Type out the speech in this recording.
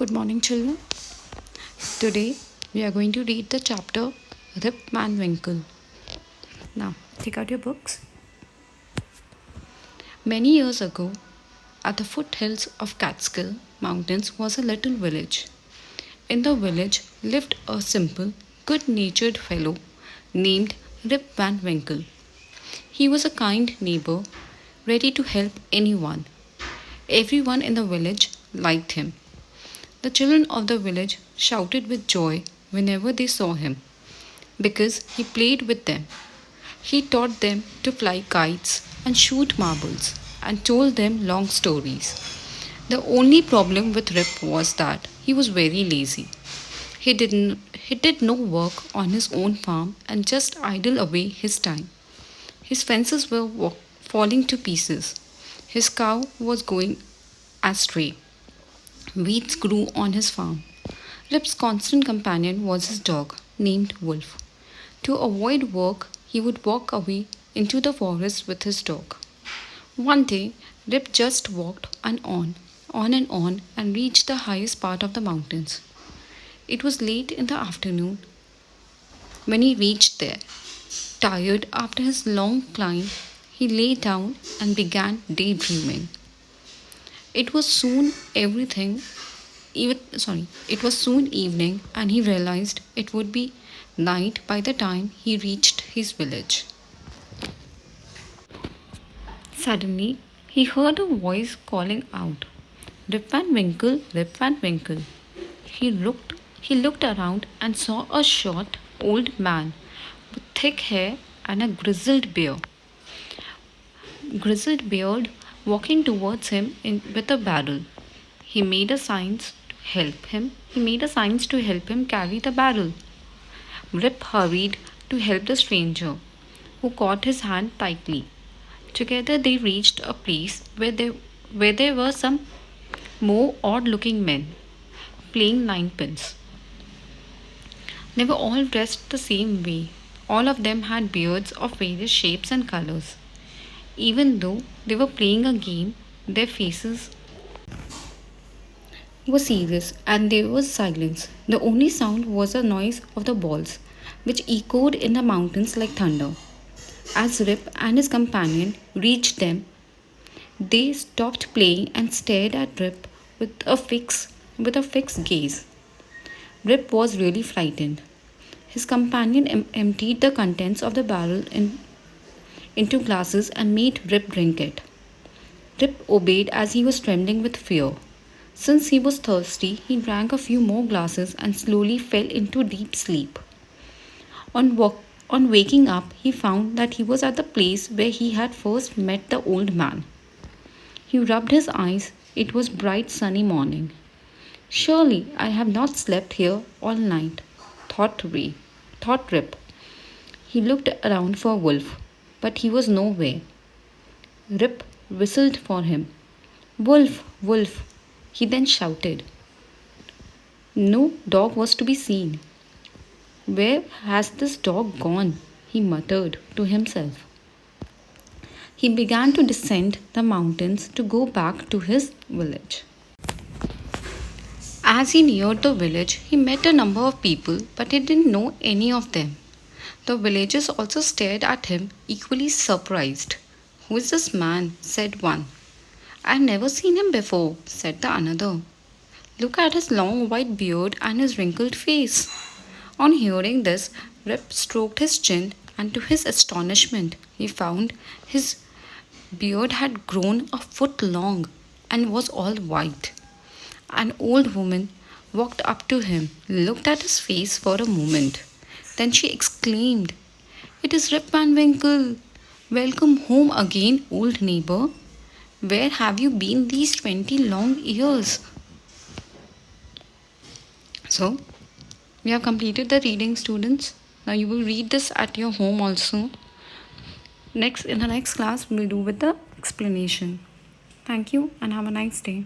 Good morning, children. Today we are going to read the chapter Rip Van Winkle. Now, take out your books. Many years ago, at the foothills of Catskill Mountains was a little village. In the village lived a simple, good natured fellow named Rip Van Winkle. He was a kind neighbor, ready to help anyone. Everyone in the village liked him. The children of the village shouted with joy whenever they saw him, because he played with them. He taught them to fly kites and shoot marbles and told them long stories. The only problem with Rip was that he was very lazy. He did no work on his own farm and just idled away his time. His fences were falling to pieces. His cow was going astray. Weeds grew on his farm. Rip's constant companion was his dog, named Wolf. To avoid work, he would walk away into the forest with his dog. One day, Rip just walked on, and reached the highest part of the mountains. It was late in the afternoon when he reached there. Tired after his long climb, he lay down and began daydreaming. It was soon it was soon evening and he realized it would be night by the time he reached his village. Suddenly, he heard a voice calling out, Rip Van Winkle, Rip Van Winkle. He looked around and saw a short old man with thick hair and a grizzled beard walking towards him with a barrel. He made a signs to help him. He made a signs to help him carry the barrel. Rip hurried to help the stranger, who caught his hand tightly. Together they reached a place where there were some more odd-looking men playing ninepins. They were all dressed the same way. All of them had beards of various shapes and colors. Even though they were playing a game, their faces were serious and there was silence. The only sound was the noise of the balls, which echoed in the mountains like thunder. As Rip and his companion reached them, they stopped playing and stared at Rip with a fixed gaze. Rip was really frightened. His companion emptied the contents of the barrel into glasses and made Rip drink it. Rip obeyed as he was trembling with fear. Since he was thirsty, he drank a few more glasses and slowly fell into deep sleep. On waking up, he found that he was at the place where he had first met the old man. He rubbed his eyes. It was bright sunny morning. Surely I have not slept here all night, thought Rip. He looked around for Wolf, but he was nowhere. Rip whistled for him. Wolf, Wolf, he then shouted. No dog was to be seen. Where has this dog gone? He muttered to himself. He began to descend the mountains to go back to his village. As he neared the village, he met a number of people, but he didn't know any of them. The villagers also stared at him, equally surprised. Who is this man? Said one. I've never seen him before, said the another. Look at his long white beard and his wrinkled face. On hearing this, Rip stroked his chin, and to his astonishment, he found his beard had grown a foot long and was all white. An old woman walked up to him, looked at his face for a moment. Then she exclaimed, It is Rip Van Winkle. Welcome home again, old neighbor. Where have you been these 20 long years? So, we have completed the reading, students. Now you will read this at your home also. In the next class, we will do with the explanation. Thank you and have a nice day.